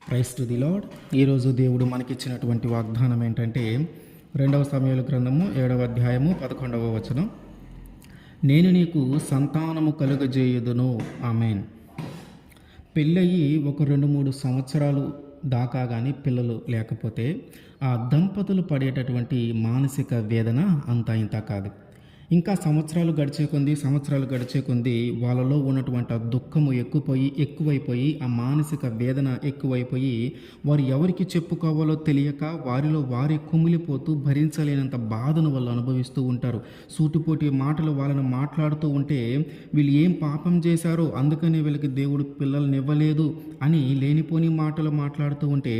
Praise to the lord. ఈరోజు దేవుడు మనకిచ్చినటువంటి వాగ్దానం ఏంటంటే 2 సమూయేలు గ్రంథము 7వ అధ్యాయము 11వ వచనం. నేను నీకు సంతానము కలుగజేయుదును. ఆమేన్. పెళ్ళయి ఒక 2-3 సంవత్సరాలు దాకా కానీ పిల్లలు లేకపోతే ఆ దంపతులు పడేటటువంటి మానసిక వేదన అంతా ఇంత కాదు. ఇంకా సంవత్సరాలు గడిచే కొంది వాళ్ళలో ఉన్నటువంటి ఆ దుఃఖము ఎక్కువైపోయి ఆ మానసిక వేదన ఎక్కువైపోయి వారు ఎవరికి చెప్పుకోవాలో తెలియక వారిలో వారే కుమిలిపోతూ భరించలేనంత బాధను వాళ్ళు అనుభవిస్తూ ఉంటారు. సూటిపోటి మాటలు వాళ్ళని మాట్లాడుతూ ఉంటే వీళ్ళు ఏం పాపం చేశారో అందుకనే వీళ్ళకి దేవుడు పిల్లల్ని ఇవ్వలేదు అని లేనిపోని మాటలు మాట్లాడుతూ ఉంటే,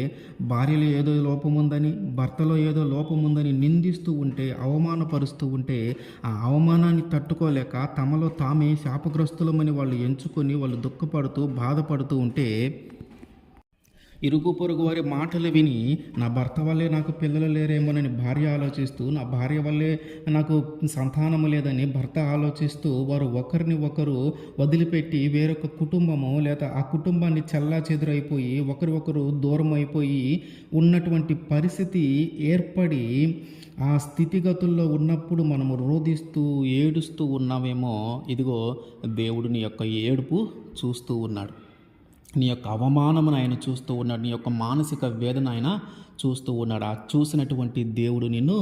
భార్యలో ఏదో లోపం ఉందని, భర్తలో ఏదో లోపం ఉందని నిందిస్తూ ఉంటే, అవమానపరుస్తూ ఉంటే, ఆ అవమానాన్ని తట్టుకోలేక తమలో తామే శాపగ్రస్తులమని వాళ్ళు ఎంచుకొని వాళ్ళు దుఃఖపడుతూ బాధపడుతూ ఉంటే, ఇరుగు పొరుగు వారి మాటలు విని నా భర్త వల్లే నాకు పిల్లలు లేరేమోనని భార్య ఆలోచిస్తూ, నా భార్య వల్లే నాకు సంతానము లేదని భర్త ఆలోచిస్తూ వారు ఒకరిని ఒకరు వదిలిపెట్టి వేరొక కుటుంబము లేదా ఆ కుటుంబాన్ని చెల్లాచెదురైపోయి ఒకరు దూరం అయిపోయి ఉన్నటువంటి పరిస్థితి ఏర్పడి ఆ స్థితిగతుల్లో ఉన్నప్పుడు మనము రోధిస్తూ ఏడుస్తూ ఉన్నామేమో. ఇదిగో దేవుడు నీ యొక్క ఏడుపు చూస్తూ ఉన్నాడు, నీ యొక్క అవమానమును ఆయన చూస్తూ ఉన్నాడు, నీ యొక్క మానసిక వేదన ఆయన చూస్తూ ఉన్నాడు. ఆ చూసినటువంటి దేవుడు నిన్ను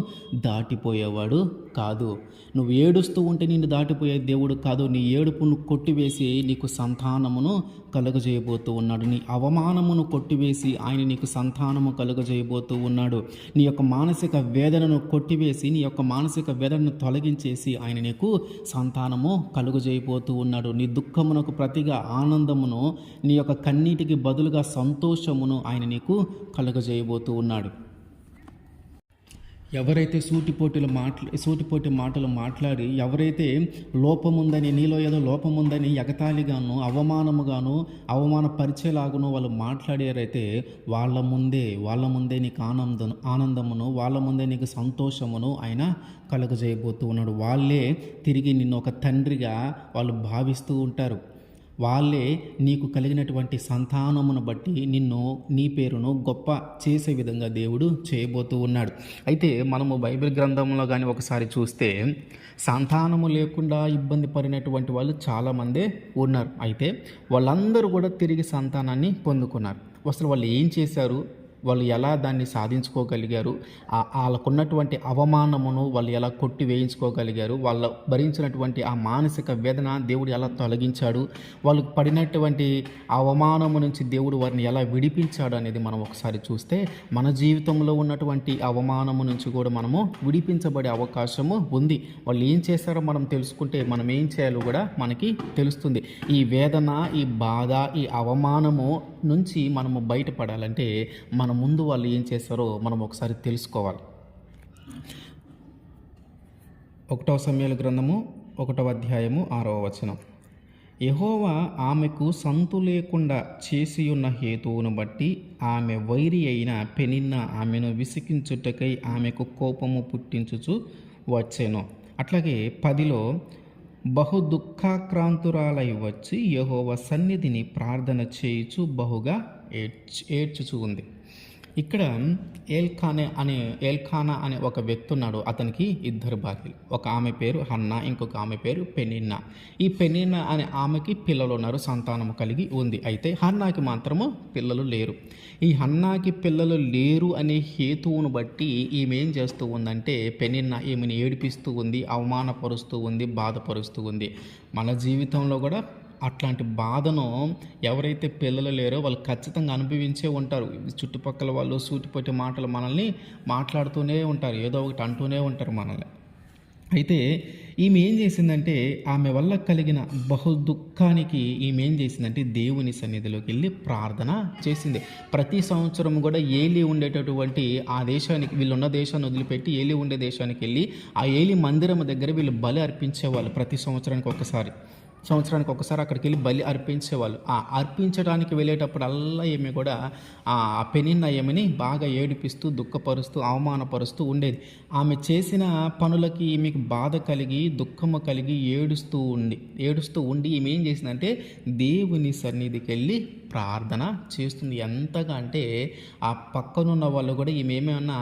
దాటిపోయేవాడు కాదు. నువ్వు ఏడుస్తూ ఉంటే నిన్ను దాటిపోయే దేవుడు కాదు. నీ ఏడుపును కొట్టివేసి నీకు సంతానమును కలుగజేయబోతూ ఉన్నాడు. నీ అవమానమును కొట్టివేసి ఆయన నీకు సంతానము కలుగజేయబోతూ ఉన్నాడు. నీ యొక్క మానసిక వేదనను కొట్టివేసి నీ యొక్క మానసిక వేదనను తొలగించేసి ఆయన నీకు సంతానము కలుగజేయబోతూ ఉన్నాడు. నీ దుఃఖమునకు ప్రతిగా ఆనందమును, నీ యొక్క కన్నీటికి బదులుగా సంతోషమును ఆయన నీకు కలుగజేయబోతూ ఉన్నాడు. ఎవరైతే సూటిపోటి మాటలు మాట్లాడి, ఎవరైతే లోపముందని, నీలో ఏదో లోపముందని ఎగతాళిగాను అవమానముగాను అవమానపరిచేలాగును వాళ్ళు మాట్లాడారైతే వాళ్ళ ముందే నీకు ఆనందమును, వాళ్ళ ముందే నీకు సంతోషమును ఆయన కలుగజేయబోతూ ఉన్నాడు. వాళ్ళే తిరిగి నిన్ను ఒక తండ్రిగా వాళ్ళు భావిస్తూ ఉంటారు. వాళ్ళే నీకు కలిగినటువంటి సంతానమును బట్టి నీ పేరును గొప్ప చేసే విధంగా దేవుడు చేయబోతూ ఉన్నాడు. అయితే మనము బైబిల్ గ్రంథంలో కానీ ఒకసారి చూస్తే సంతానము లేకుండా ఇబ్బంది పడినటువంటి వాళ్ళు చాలామందే ఉన్నారు. అయితే వాళ్ళందరూ కూడా తిరిగి సంతానాన్ని పొందుకున్నారు. అసలు వాళ్ళు ఏం చేశారు, వాళ్ళు ఎలా దాన్ని సాధించుకోగలిగారు, వాళ్ళకున్నటువంటి అవమానమును వాళ్ళు ఎలా కొట్టి వేయించుకోగలిగారు, వాళ్ళు భరించినటువంటి ఆ మానసిక వేదన దేవుడు ఎలా తొలగించాడు, వాళ్ళు పడినటువంటి అవమానము నుంచి దేవుడు వారిని ఎలా విడిపించాడు అనేది మనం ఒకసారి చూస్తే మన జీవితంలో ఉన్నటువంటి అవమానము నుంచి కూడా మనము విడిపించబడే అవకాశము ఉంది. వాళ్ళు ఏం చేశారో మనం తెలుసుకుంటే మనం ఏం చేయాలో కూడా మనకి తెలుస్తుంది. ఈ వేదన, ఈ బాధ, ఈ అవమానము నుంచి మనము బయటపడాలంటే మన ముందు వాళ్ళు ఏం చేస్తారో మనం ఒకసారి తెలుసుకోవాలి. 1 సమూయేలు గ్రంథము 1వ అధ్యాయము 6వ వచనం. యెహోవా ఆమెకు సంతు లేకుండా చేసియున్న హేతువును బట్టి ఆమె వైరి అయిన పెనిన్న ఆమెను విసికించుటకై ఆమెకు కోపము పుట్టించుచు వచ్చెను. అట్లాగే 10లో బహు దుఃఖాక్రాంతురాలై వచ్చి యెహోవా సన్నిధిని ప్రార్థన చేయుచు బహుగా ఏడ్చుచు ఉంది. ఇక్కడ ఎల్కానా అనే ఒక వ్యక్తి ఉన్నాడు. అతనికి 2 భార్యలు. ఒక ఆమె పేరు హన్నా, ఇంకొక ఆమె పేరు పెనిన్నా. ఈ పెనిన్నా అనే ఆమెకి పిల్లలు ఉన్నారు, సంతానము కలిగి ఉంది. అయితే హన్నాకి మాత్రము పిల్లలు లేరు. ఈ హన్నాకి పిల్లలు లేరు అనే హేతువును బట్టి ఈమె ఏం చేస్తూ ఉందంటే, పెనిన్నా ఈమెను ఏడిపిస్తూ ఉంది, అవమానపరుస్తూ ఉంది, బాధపరుస్తూ ఉంది. మన జీవితంలో కూడా అట్లాంటి బాధను ఎవరైతే పిల్లలు లేరో వాళ్ళు ఖచ్చితంగా అనుభవించే ఉంటారు. చుట్టుపక్కల వాళ్ళు సూటిపోటి మాటలు మనల్ని మాట్లాడుతూనే ఉంటారు, ఏదో ఒకటి అంటూనే ఉంటారు మనల్ని. అయితే ఈమె ఏం చేసిందంటే, ఆమె వల్ల కలిగిన బహు దుఃఖానికి ఈమె ఏం చేసిందంటే దేవుని సన్నిధిలోకి వెళ్ళి ప్రార్థన చేసింది. ప్రతి సంవత్సరం కూడా ఏలి ఉండేటటువంటి ఆ దేశానికి, వీళ్ళున్న దేశాన్ని వదిలిపెట్టి ఏలి ఉండే దేశానికి వెళ్ళి ఆ ఏలి మందిరం దగ్గర వీళ్ళు బలి అర్పించేవాళ్ళు. ప్రతి సంవత్సరానికి ఒకసారి అక్కడికి వెళ్ళి బలి అర్పించేవాళ్ళు. ఆ అర్పించడానికి వెళ్ళేటప్పుడు ఈమె కూడా ఆ పెనిన్నా ఈమెని బాగా ఏడిపిస్తూ, దుఃఖపరుస్తూ, అవమానపరుస్తూ ఉండేది. ఆమె చేసిన పనులకి ఈమెకి బాధ కలిగి, దుఃఖము కలిగి ఏడుస్తూ ఉండి ఈమె ఏం చేసిందంటే దేవుని సన్నిధికి వెళ్ళి ప్రార్థన చేస్తుంది. ఎంతగా అంటే ఆ పక్కనున్న వాళ్ళు కూడా ఈమెమన్నా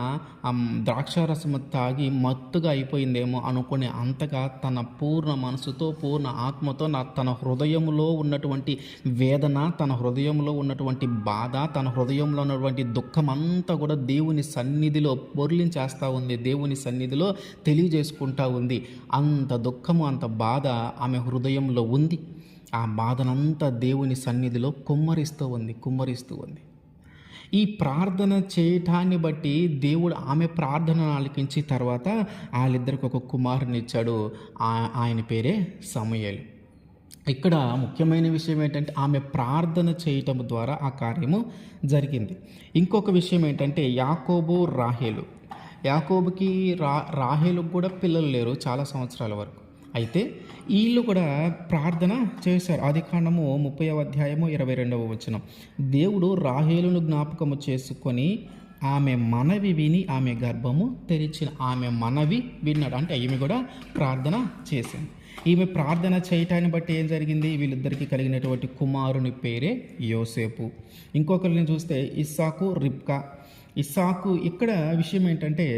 ద్రాక్షారసం తాగి మత్తుగా అయిపోయిందేమో అనుకునే అంతగా తన పూర్ణ మనసుతో, పూర్ణ ఆత్మతో తన హృదయంలో ఉన్నటువంటి వేదన, తన హృదయంలో ఉన్నటువంటి బాధ, తన హృదయంలో ఉన్నటువంటి దుఃఖం అంతా కూడా దేవుని సన్నిధిలో పొర్లించేస్తూ ఉంది, దేవుని సన్నిధిలో తెలియజేసుకుంటూ ఉంది. అంత దుఃఖము, అంత బాధ ఆమె హృదయంలో ఉంది. ఆ బాధనంతా దేవుని సన్నిధిలో కుమ్మరిస్తూ ఉంది. ఈ ప్రార్థన చేయటాన్ని బట్టి దేవుడు ఆమె ప్రార్థనను ఆలకించి తర్వాత వాళ్ళిద్దరికి ఒక కుమారుని ఇచ్చాడు. ఆయన పేరే సమూయేలు. ఇక్కడ ముఖ్యమైన విషయం ఏంటంటే ఆమె ప్రార్థన చేయటం ద్వారా ఆ కార్యము జరిగింది. ఇంకొక విషయం ఏంటంటే యాకోబు, రాహేలు. యాకోబుకి రాహేలుకు కూడా పిల్లలు లేరు చాలా సంవత్సరాల వరకు. అయితే వీళ్ళు కూడా ప్రార్థన చేశారు. ఆదికాండము 30వ అధ్యాయము 22వ వచనం. దేవుడు రాహేలును జ్ఞాపకము చేసుకొని ఆమె మనవి విని ఆమె గర్భము తెరిచిన. ఆమె మనవి విన్నాడు అంటే ఈమె కూడా ప్రార్థన చేసింది. ఈమె ప్రార్థన చేయటాన్ని బట్టి ఏం జరిగింది? వీళ్ళిద్దరికీ కలిగినటువంటి కుమారుని పేరే యోసేపు. ఇంకొకరిని చూస్తే ఇస్సాకు, రిబ్కా. ఇస్సాకు ఇక్కడ విషయం ఏంటంటే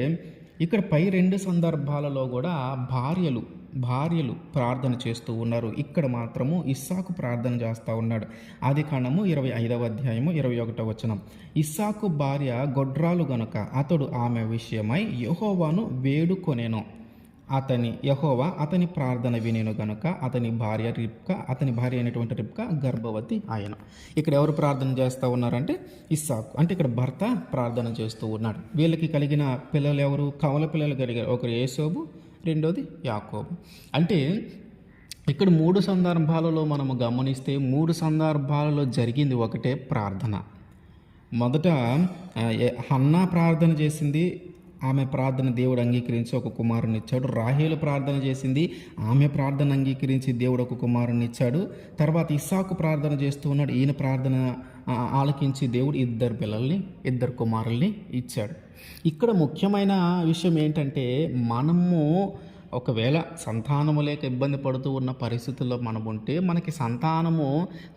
ఇక్కడ పై 2 సందర్భాలలో కూడా భార్యలు ప్రార్థన చేస్తూ ఉన్నారు. ఇక్కడ మాత్రము ఇస్సాకు ప్రార్థన చేస్తూ ఉన్నాడు. ఆదికాండము 25వ అధ్యాయము 21వ వచనం. ఇస్సాకు భార్య గొడ్రాలు గనుక అతడు ఆమె విషయమై యెహోవాను వేడుకొనెను. యెహోవా అతని ప్రార్థన వినెను గనుక అతని భార్య అయినటువంటి రిబ్కా గర్భవతి ఆయన. ఇక్కడ ఎవరు ప్రార్థన చేస్తూ ఉన్నారంటే ఇస్సాకు. అంటే ఇక్కడ భర్త ప్రార్థన చేస్తూ ఉన్నాడు. వీళ్ళకి కలిగిన పిల్లలు ఎవరు? కవల పిల్లలు కలిగారు. ఒకరు ఏసోబు, రెండోది యాకోబు. అంటే ఇక్కడ 3 సందర్భాలలో మనము గమనిస్తే 3 సందర్భాలలో జరిగింది ఒకటే ప్రార్థన. మొదట హన్నా ప్రార్థన చేసింది, ఆమె ప్రార్థన దేవుడు అంగీకరించి ఒక కుమారుని ఇచ్చాడు. రాహేలు ప్రార్థన చేసింది, ఆమె ప్రార్థన అంగీకరించి దేవుడు ఒక కుమారుని ఇచ్చాడు. తర్వాత ఇస్సాకు ప్రార్థన చేస్తూ ఉన్నాడు, ఈయన ప్రార్థన ఆలకించి దేవుడు 2 కుమారుల్ని ఇచ్చాడు. ఇక్కడ ముఖ్యమైన విషయం ఏంటంటే మనము ఒకవేళ సంతానము లేక ఇబ్బంది పడుతూ ఉన్న పరిస్థితుల్లో మనం ఉంటే మనకి సంతానము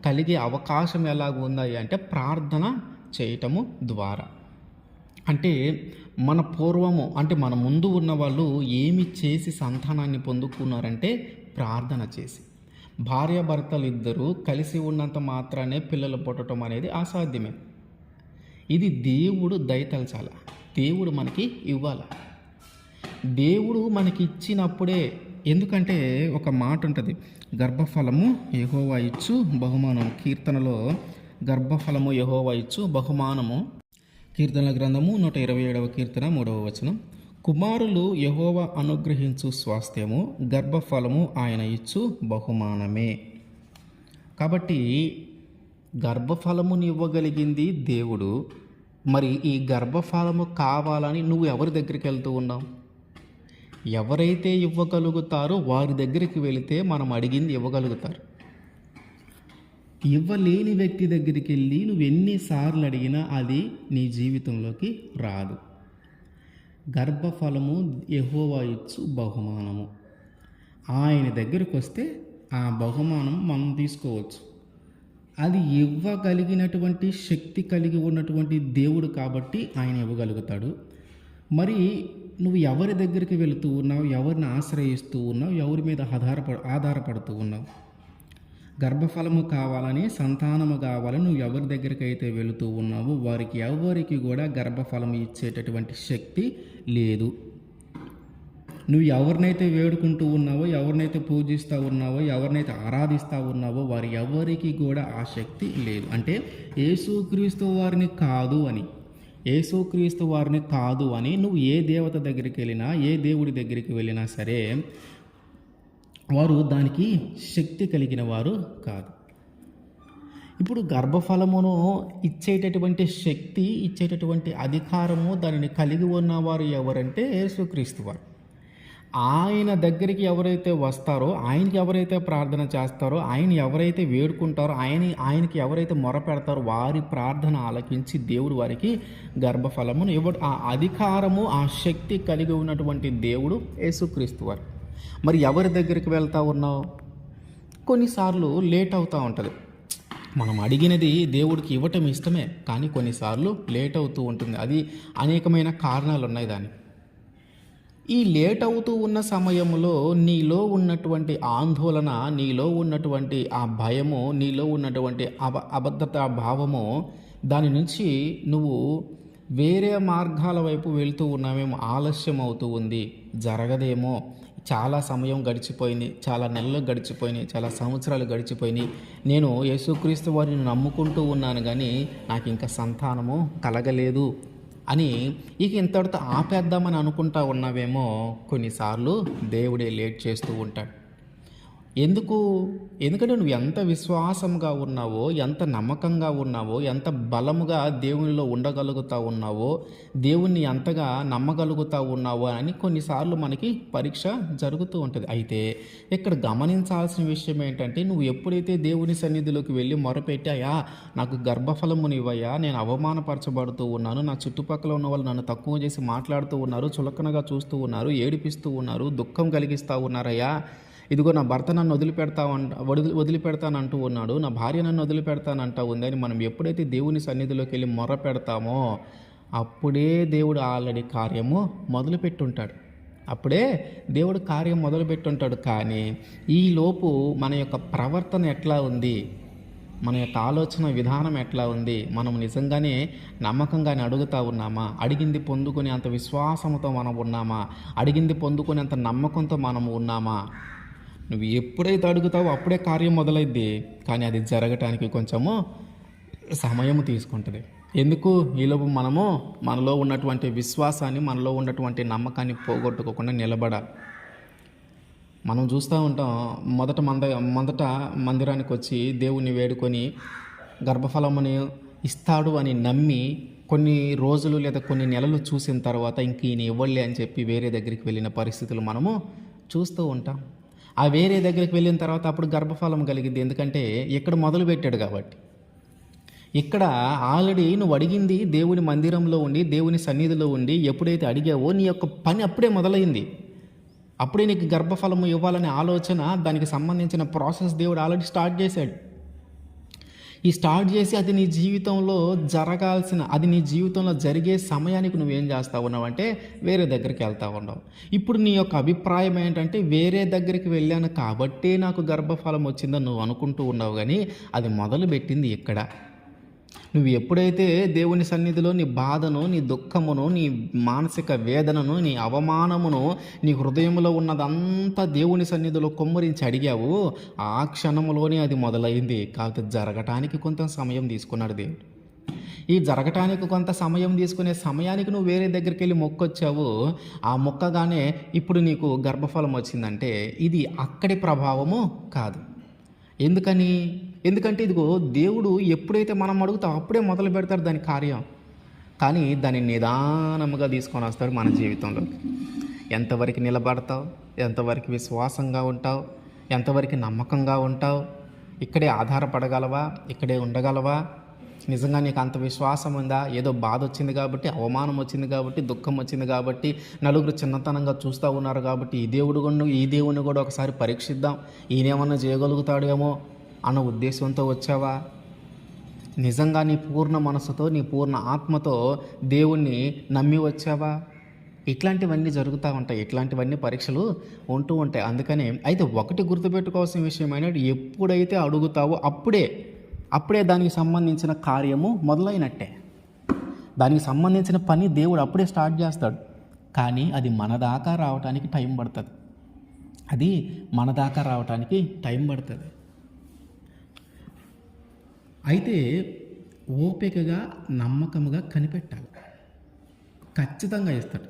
కలిగే అవకాశం ఎలాగుంది అంటే ప్రార్థన చేయటము ద్వారా. అంటే మన పూర్వము అంటే మన ముందు ఉన్న వాళ్ళు ఏమి చేసి సంతానాన్ని పొందుకున్నారంటే ప్రార్థన చేసి. భార్యాభర్తలు ఇద్దరూ కలిసి ఉన్నంత మాత్రానే పిల్లలు పుట్టడం అనేది అసాధ్యమే. ఇది దేవుడు దయతలచాల, దేవుడు మనకి ఇవ్వాల. దేవుడు మనకి ఇచ్చినప్పుడే. ఎందుకంటే ఒక మాట ఉంటుంది, గర్భఫలము యెహోవా ఇచ్చు బహుమానం. కీర్తనలో గర్భఫలము యెహోవా ఇచ్చు బహుమానము. కీర్తనల గ్రంథము 127వ కీర్తన 3వ వచనం. కుమారులు యెహోవా అనుగ్రహించు స్వాస్థ్యము, గర్భఫలము ఆయన ఇచ్చు బహుమానమే. కాబట్టి గర్భఫలముని ఇవ్వగలిగింది దేవుడు. మరి ఈ గర్భఫలము కావాలని నువ్వు ఎవరి దగ్గరికి వెళ్తూ ఉన్నావు? ఎవరైతే ఇవ్వగలుగుతారో వారి దగ్గరికి వెళితే మనం అడిగింది ఇవ్వగలుగుతారు. ఇవ్వలేని వ్యక్తి దగ్గరికి వెళ్ళి నువ్వు ఎన్నిసార్లు అడిగినా అది నీ జీవితంలోకి రాదు. గర్భఫలము యెహోవా ఇచ్చు బహుమానము. ఆయన దగ్గరికి వస్తే ఆ బహుమానం మనం తీసుకోవచ్చు. అది ఇవ్వగలిగినటువంటి శక్తి కలిగి ఉన్నటువంటి దేవుడు కాబట్టి ఆయన ఇవ్వగలుగుతాడు. మరి నువ్వు ఎవరి దగ్గరికి వెళుతూ ఉన్నావు? ఎవరిని ఆశ్రయిస్తూ ఉన్నావు? ఎవరి మీద ఆధారపడుతూ ఉన్నావు? గర్భఫలము కావాలని, సంతానము కావాలని నువ్వు ఎవరి దగ్గరికి అయితే వెళుతూ ఉన్నావో వారికి ఎవరికి కూడా గర్భఫలము ఇచ్చేటటువంటి శక్తి లేదు. నువ్వు ఎవరినైతే వేడుకుంటూ ఉన్నావో, ఎవరినైతే పూజిస్తూ ఉన్నావో, ఎవరినైతే ఆరాధిస్తూ ఉన్నావో వారి ఎవరికి కూడా ఆ శక్తి లేదు. అంటే యేసుక్రీస్తు వారిని కాదు అని నువ్వు ఏ దేవత దగ్గరికి వెళ్ళినా, ఏ దేవుడి దగ్గరికి వెళ్ళినా సరే వారు దానికి శక్తి కలిగిన వారు కాదు. ఇప్పుడు గర్భఫలమును ఇచ్చేటటువంటి శక్తి, ఇచ్చేటటువంటి అధికారము దానిని కలిగి ఉన్నవారు ఎవరంటే యేసుక్రీస్తు వారు. ఆయన దగ్గరికి ఎవరైతే వస్తారో, ఆయనకి ఎవరైతే ప్రార్థన చేస్తారో, ఆయన ఎవరైతే వేడుకుంటారో, ఆయనకి ఎవరైతే మొరపెడతారో వారి ప్రార్థన ఆలకించి దేవుడు వారికి గర్భఫలమును ఇవ్వడు. ఆ అధికారము, ఆ శక్తి కలిగి ఉన్నటువంటి దేవుడు యేసుక్రీస్తు వారు. మరి ఎవరి దగ్గరికి వెళ్తూ ఉన్నావు? కొన్నిసార్లు లేట్ అవుతూ ఉంటుంది. మనం అడిగినది దేవుడికి ఇవ్వటం ఇష్టమే, కానీ కొన్నిసార్లు లేట్ అవుతూ ఉంటుంది. అది అనేకమైన కారణాలు ఉన్నాయి దానికి. ఈ లేట్ అవుతూ ఉన్న సమయంలో నీలో ఉన్నటువంటి ఆందోళన, నీలో ఉన్నటువంటి ఆ భయము, నీలో ఉన్నటువంటి అభద్రతా భావము, దాని నుంచి నువ్వు వేరే మార్గాల వైపు వెళ్తూ ఉన్నామేమో, ఆలస్యం అవుతూ ఉంది, జరగదేమో, చాలా సమయం గడిచిపోయింది, చాలా నెలలు గడిచిపోయినాయి, చాలా సంవత్సరాలు గడిచిపోయినాయి, నేను యేసుక్రీస్తు వారిని నమ్ముకుంటూ ఉన్నాను కానీ నాకు ఇంకా సంతానము కలగలేదు అని ఇక ఇంతటితో ఆపేద్దామని అనుకుంటా ఉన్నావేమో. కొన్నిసార్లు దేవుడే లేట్ చేస్తూ ఉంటాడు. ఎందుకంటే నువ్వు ఎంత విశ్వాసంగా ఉన్నావో, ఎంత నమ్మకంగా ఉన్నావో, ఎంత బలముగా దేవునిలో ఉండగలుగుతా ఉన్నావో, దేవుణ్ణి ఎంతగా నమ్మగలుగుతా ఉన్నావో అని కొన్నిసార్లు మనకి పరీక్ష జరుగుతూ ఉంటుంది. అయితే ఇక్కడ గమనించాల్సిన విషయం ఏంటంటే, నువ్వు ఎప్పుడైతే దేవుని సన్నిధిలోకి వెళ్ళి మొరపెట్టి, అయ్యా నాకు గర్భఫలముని ఇవ్వయ్యా, నేను అవమానపరచబడుతూ ఉన్నాను, నా చుట్టుపక్కల ఉన్న వాళ్ళు నన్ను తక్కువ చేసి మాట్లాడుతూ ఉన్నారు, చులకనగా చూస్తూ ఉన్నారు, ఏడిపిస్తూ ఉన్నారు, దుఃఖం కలిగిస్తూ ఉన్నారయ్యా, ఇదిగో నా భర్త నన్ను వదిలిపెడతానంటూ ఉన్నాడు, నా భార్య నన్ను వదిలిపెడతానంటూ ఉంది అని మనం ఎప్పుడైతే దేవుని సన్నిధిలోకి వెళ్ళి మొర్ర పెడతామో అప్పుడే దేవుడు ఆల్రెడీ కార్యము మొదలుపెట్టుంటాడు. కానీ ఈలోపు మన యొక్క ప్రవర్తన ఎట్లా ఉంది, మన యొక్క ఆలోచన విధానం ఎట్లా ఉంది, మనం నిజంగానే నమ్మకంగానే అడుగుతూ ఉన్నామా, అడిగింది పొందుకునే అంత విశ్వాసంతో మనం ఉన్నామా, అడిగింది పొందుకునే అంత నమ్మకంతో మనము ఉన్నామా? నువ్వు ఎప్పుడైతే అడుగుతావో అప్పుడే కార్యం మొదలైద్ది, కానీ అది జరగటానికి కొంచెము సమయం తీసుకుంటుంది. ఎందుకు? ఈలోపు మనలో ఉన్నటువంటి విశ్వాసాన్ని, మనలో ఉన్నటువంటి నమ్మకాన్ని పోగొట్టుకోకుండా నిలబడాలి. మనం చూస్తూ ఉంటాం, మొదట మందిరానికి వచ్చి దేవుణ్ణి వేడుకొని గర్భఫలముని ఇస్తాడు అని నమ్మి కొన్ని రోజులు లేదా కొన్ని నెలలు చూసిన తర్వాత ఇంక ఈయన ఇవ్వలే అని చెప్పి వేరే దగ్గరికి వెళ్ళిన పరిస్థితులు మనము చూస్తూ ఉంటాం. ఆ వేరే దగ్గరికి వెళ్ళిన తర్వాత అప్పుడు గర్భఫలం కలిగింది, ఎందుకంటే ఇక్కడ మొదలు పెట్టాడు కాబట్టి. ఇక్కడ ఆల్రెడీ నువ్వు అడిగింది దేవుని మందిరంలో ఉండి, దేవుని సన్నిధిలో ఉండి ఎప్పుడైతే అడిగావో నీ యొక్క పని అప్పుడే మొదలైంది. అప్పుడే నీకు గర్భఫలము ఇవ్వాలనే ఆలోచన, దానికి సంబంధించిన ప్రాసెస్ దేవుడు ఆల్రెడీ స్టార్ట్ చేశాడు. స్టార్ట్ చేసి అది నీ జీవితంలో అది నీ జీవితంలో జరిగే సమయానికి నువ్వేం చేస్తూ ఉన్నావు అంటే వేరే దగ్గరికి వెళ్తూ ఉన్నావు. ఇప్పుడు నీ యొక్క అభిప్రాయం ఏంటంటే, వేరే దగ్గరికి వెళ్ళాను కాబట్టే నాకు గర్భఫలం వచ్చిందని నువ్వు అనుకుంటూ ఉన్నావు, కానీ అది మొదలుపెట్టింది ఇక్కడ. నువ్వు ఎప్పుడైతే దేవుని సన్నిధిలో నీ బాధను, నీ దుఃఖమును, నీ మానసిక వేదనను, నీ అవమానమును, నీ హృదయంలో ఉన్నదంతా దేవుని సన్నిధిలో కొమ్మరించి అడిగావు, ఆ క్షణంలోనే అది మొదలైంది. కాబట్టి జరగటానికి కొంత సమయం తీసుకున్నాడు దేవుడు. ఈ జరగటానికి కొంత సమయం తీసుకునే సమయానికి నువ్వు వేరే దగ్గరికి వెళ్ళి మొక్కొచ్చావు. ఆ మొక్కగానే ఇప్పుడు నీకు గర్భఫలం వచ్చిందంటే ఇది అక్కడి ప్రభావము కాదు. ఎందుకంటే ఇదిగో దేవుడు ఎప్పుడైతే మనం అడుగుతాం అప్పుడే మొదలు పెడతాడు దాని కార్యం, కానీ దాన్ని నిదానముగా తీసుకొని వస్తాడు మన జీవితంలో. ఎంతవరకు నిలబడతావు, ఎంతవరకు విశ్వాసంగా ఉంటావు, ఎంతవరకు నమ్మకంగా ఉంటావు, ఇక్కడే ఆధారపడగలవా, ఇక్కడే ఉండగలవా? నిజంగా నీకు అంత విశ్వాసం ఉందా? ఏదో బాధ వచ్చింది కాబట్టి, అవమానం వచ్చింది కాబట్టి, దుఃఖం వచ్చింది కాబట్టి, నలుగురు చిన్నతనంగా చూస్తూ ఉన్నారు కాబట్టి ఈ దేవుని కూడా ఒకసారి పరీక్షిద్దాం, ఈయనేమన్నా చేయగలుగుతాడేమో అన్న ఉద్దేశంతో వచ్చావా? నిజంగా నీ పూర్ణ మనసుతో, నీ పూర్ణ ఆత్మతో దేవుణ్ణి నమ్మి వచ్చావా? ఇట్లాంటివన్నీ జరుగుతూ ఉంటాయి, ఇట్లాంటివన్నీ పరీక్షలు ఉంటూ ఉంటాయి. అందుకనే అయితే ఒకటి గుర్తుపెట్టుకోవాల్సిన విషయం ఏంటంటే, ఎప్పుడైతే అడుగుతావో అప్పుడే దానికి సంబంధించిన కార్యము మొదలైనట్టే. దానికి సంబంధించిన పని దేవుడు అప్పుడే స్టార్ట్ చేస్తాడు, కానీ అది మన దాకా రావడానికి టైం పడుతుంది. అయితే ఓపికగా, నమ్మకముగా కనిపెట్టాలి. ఖచ్చితంగా ఇస్తాడు.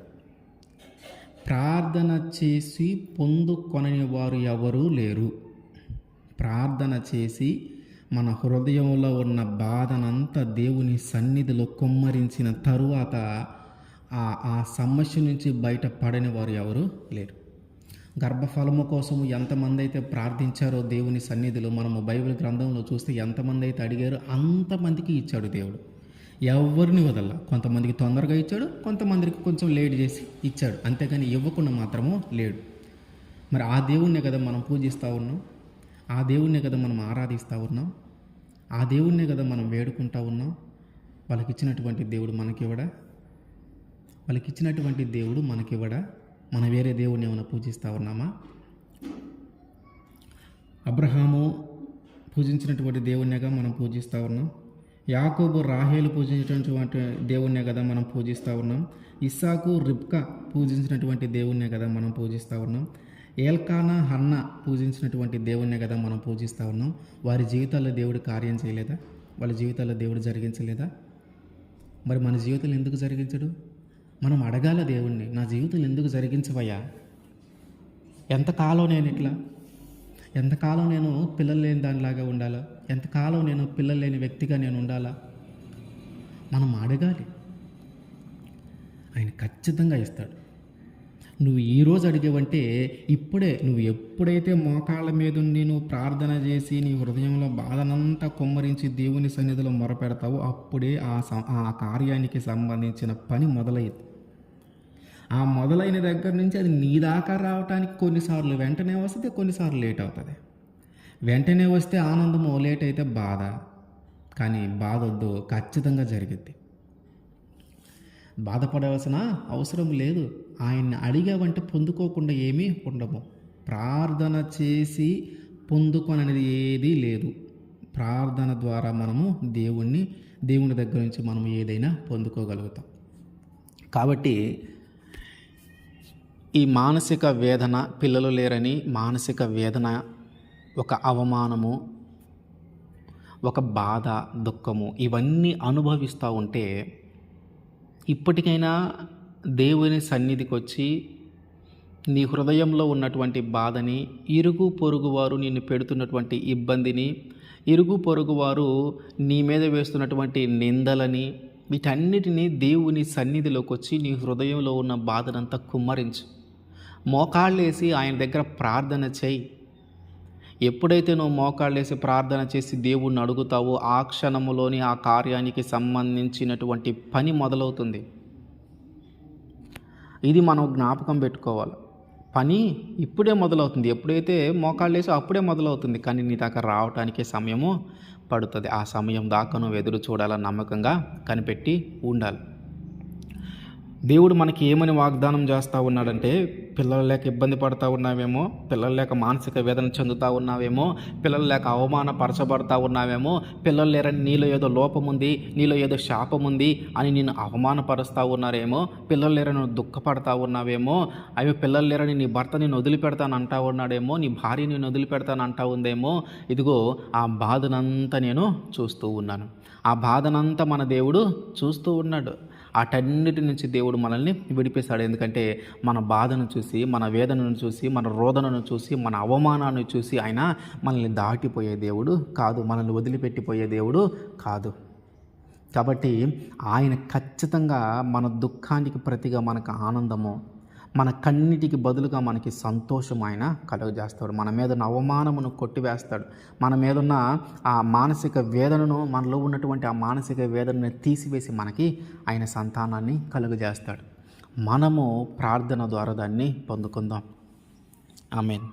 ప్రార్థన చేసి పొందుకొనని వారు ఎవరూ లేరు. ప్రార్థన చేసి మన హృదయంలో ఉన్న బాధనంతా దేవుని సన్నిధిలో కుమ్మరించిన తరువాత ఆ సమస్య నుంచి బయటపడని వారు ఎవరు లేరు. గర్భఫలము కోసం ఎంతమంది అయితే ప్రార్థించారో దేవుని సన్నిధిలో, మనము బైబిల్ గ్రంథంలో చూస్తే ఎంతమంది అయితే అడిగారో అంతమందికి ఇచ్చాడు దేవుడు. ఎవరిని వదల. కొంతమందికి తొందరగా ఇచ్చాడు, కొంతమందికి కొంచెం లేట్ చేసి ఇచ్చాడు, అంతేగాని ఇవ్వకుండా మాత్రము లేడు. మరి ఆ దేవుణ్ణే కదా మనం పూజిస్తూ ఉన్నాం, ఆ దేవుణ్ణే కదా మనం ఆరాధిస్తూ ఉన్నాం. ఆ దేవుణ్ణే కదా మనం వేడుకుంటా ఉన్నాం. వాళ్ళకిచ్చినటువంటి దేవుడు మనకివ్వడా? వాళ్ళకిచ్చినటువంటి దేవుడు మనకివ్వడా? మనం వేరే దేవుణ్ణి ఏమైనా పూజిస్తూ ఉన్నామా? అబ్రహాము పూజించినటువంటి దేవుణ్ణిగా మనం పూజిస్తూ ఉన్నాం. యాకోబు రాహేలు పూజించినటువంటి దేవుణ్ణే కదా మనం పూజిస్తూ ఉన్నాం. ఇస్సాకు రిబ్కా పూజించినటువంటి దేవుణ్ణే కదా మనం పూజిస్తూ ఉన్నాం. ఏల్కానా హన్నా పూజించినటువంటి దేవుణ్ణే కదా మనం పూజిస్తూ ఉన్నాం. వారి జీవితాల్లో దేవుడు కార్యం చేయలేదా? వాళ్ళ జీవితాల్లో దేవుడు జరిగించలేదా? మరి మన జీవితంలో ఎందుకు జరిగించడు? మనం అడగాల దేవుణ్ణి, నా జీవితంలో ఎందుకు జరిగించవయ్యా? ఎంతకాలం నేను ఇట్లా, ఎంతకాలం నేను పిల్లలు లేని దానిలాగా ఉండాలా? ఎంతకాలం నేను పిల్లలు లేని వ్యక్తిగా నేను ఉండాలా? మనం అడగాలి, ఆయన ఖచ్చితంగా ఇస్తాడు. నువ్వు ఈరోజు అడిగేవంటే ఇప్పుడే, నువ్వు ఎప్పుడైతే మోకాళ్ళ మీద నువ్వు ప్రార్థన చేసి నీ హృదయంలో బాధనంతా కుమ్మరించి దేవుని సన్నిధిలో మొరపెడతావో అప్పుడే ఆ కార్యానికి సంబంధించిన పని మొదలయ్యింది. ఆ మొదలైన దగ్గర నుంచి అది నీ దాకా రావటానికి కొన్నిసార్లు వెంటనే వస్తుంది, కొన్నిసార్లు లేట్ అవుతుంది. వెంటనే వస్తే ఆనందము, లేట్ అయితే బాధ. కానీ బాధ వద్దు, ఖచ్చితంగా జరిగిద్ది. బాధపడవలసిన అవసరం లేదు. ఆయన్ని అడిగావంటే పొందుకోకుండా ఏమీ ఉండము. ప్రార్థన చేసి పొందుకొననేది ఏదీ లేదు. ప్రార్థన ద్వారా మనము దేవుని దగ్గర నుంచి మనము ఏదైనా పొందుకోగలుగుతాం. కాబట్టి ఈ మానసిక వేదన, పిల్లలు లేరని మానసిక వేదన, ఒక అవమానము, ఒక బాధ, దుఃఖము, ఇవన్నీ అనుభవిస్తూ ఉంటే ఇప్పటికైనా దేవుని సన్నిధికి వచ్చి నీ హృదయంలో ఉన్నటువంటి బాధని, ఇరుగు పొరుగు వారు నిన్ను పెడుతున్నటువంటి ఇబ్బందిని, ఇరుగు పొరుగు వారు నీ మీద వేస్తున్నటువంటి నిందలని, వీటన్నిటినీ దేవుని సన్నిధిలోకి వచ్చి నీ హృదయంలో ఉన్న బాధనంతా కుమ్మరించు. మోకాళ్ళేసి ఆయన దగ్గర ప్రార్థన చేయి. ఎప్పుడైతే నువ్వు మోకాళ్ళేసి ప్రార్థన చేసి దేవుణ్ణి అడుగుతావో ఆ క్షణములోని ఆ కార్యానికి సంబంధించినటువంటి పని మొదలవుతుంది. ఇది మనం జ్ఞాపకం పెట్టుకోవాలి. పని ఇప్పుడే మొదలవుతుంది. ఎప్పుడైతే మోకాళ్ళేసి అప్పుడే మొదలవుతుంది. కానీ నీ దాకా రావటానికి సమయము పడుతుంది. ఆ సమయం దాకా నువ్వు ఎదురు చూడాలని నమ్మకంగా కనిపెట్టి ఉండాలి. దేవుడు మనకి ఏమని వాగ్దానం చేస్తూ ఉన్నాడంటే, పిల్లలు లేక ఇబ్బంది పడుతూ ఉన్నావేమో, పిల్లలు లేక మానసిక వేదన చెందుతూ ఉన్నావేమో, పిల్లలు లేక అవమానపరచబడుతూ ఉన్నావేమో, పిల్లలు లేరని నీలో ఏదో లోపం ఉంది, నీలో ఏదో శాపం ఉంది అని నిన్ను అవమానపరుస్తూ ఉన్నారేమో, పిల్లలు లేరని నువ్వు దుఃఖపడతా ఉన్నావేమో, అవి పిల్లలు లేరని నీ భర్త నిన్ను వదిలిపెడతాను అంటా ఉన్నాడేమో, నీ భార్య నిన్ను వదిలిపెడతాను అంటా ఉందేమో. ఇదిగో ఆ బాధనంతా నేను చూస్తూ ఉన్నాను. ఆ బాధనంతా మన దేవుడు చూస్తూ ఉన్నాడు. అటన్నిటి నుంచి దేవుడు మనల్ని విడిపిస్తాడు. ఎందుకంటే మన బాధను చూసి, మన వేదనను చూసి, మన రోదనను చూసి, మన అవమానాన్ని చూసి ఆయన మనల్ని దాటిపోయే దేవుడు కాదు, మనల్ని వదిలిపెట్టిపోయే దేవుడు కాదు. కాబట్టి ఆయన ఖచ్చితంగా మన దుఃఖానికి ప్రతిగా మనకు ఆనందము, మన కన్నిటికి బదులుగా మనకి సంతోషం ఆయన కలుగజేస్తాడు. మన మీద ఉన్న అవమానమును కొట్టివేస్తాడు. మన మీద ఉన్న ఆ మానసిక వేదనను, మనలో ఉన్నటువంటి ఆ మానసిక వేదనను తీసివేసి మనకి ఆయన సంతానాన్ని కలుగజేస్తాడు. మనము ప్రార్థన ద్వారా దాన్ని పొందుకుందాం. ఆమేన్.